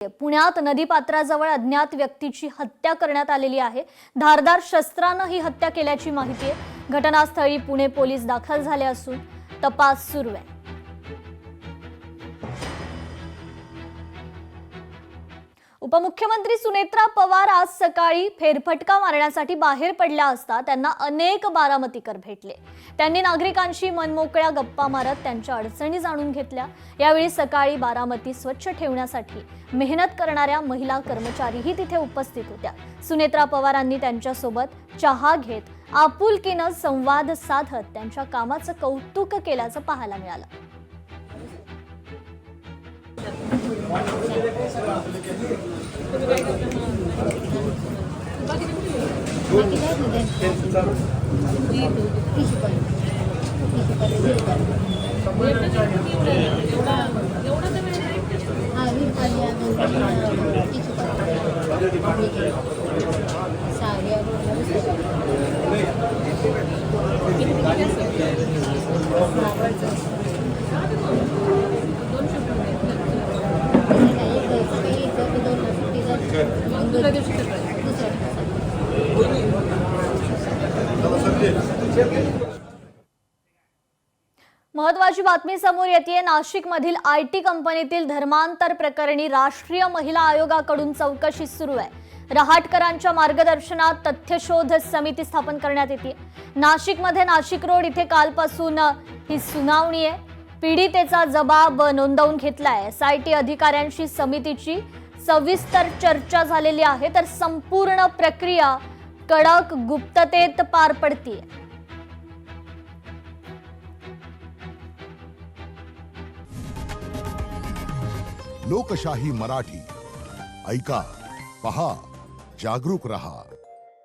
पुण्यात नदीपात्राजवळ अज्ञात व्यक्तीची हत्या करण्यात आलेली आहे। धारदार शस्त्राने ही हत्या केल्याची माहिती आहे। घटनास्थळी पुणे पोलीस दाखल झाले असून तपास सुरू आहे। उपमुख्यमंत्री सुनेत्रा पवार आज सकाळी फेरफटका मारण्यासाठी बाहेर पडल्या असता त्यांना अनेक बारामतीकर भेटले। त्यांनी नागरिकांशी मनमोकळ्या गप्पा मारत त्यांच्या अडचणी जाणून घेतल्या। यावेळी सकाळी बारामती स्वच्छ ठेवण्यासाठी मेहनत करणाऱ्या महिला कर्मचारीही तिथे उपस्थित होत्या। सुनेत्रा पवारांनी त्यांच्यासोबत चहा घेत आपुलकीने संवाद साधत त्यांच्या कामाचं कौतुक केल्याचं पाहायला मिळालं। महत्वाची बातमी समोर येते। नाशिक मधील आयटी कंपनीतील धर्मांतर प्रकरणी राष्ट्रीय महिला आयोगाकडून चौकशी सुरू आहे। रहाटकरांच्या मार्गदर्शनात तथ्यशोध समिती स्थापन करण्यात येते। नाशिक मध्ये नाशिक रोड इथे कालपासून ही सुनावणी आहे। पीडितेचा जबाब नोंदवून घेतलाय। एसआयटी अधिकाऱ्यांशी समितीची सविस्तर चर्चा झालेली आहे, तर संपूर्ण प्रक्रिया कडक गुप्ततेत पार पडते। लोकशाही मराठी ऐका, पहा, जागरूक रहा।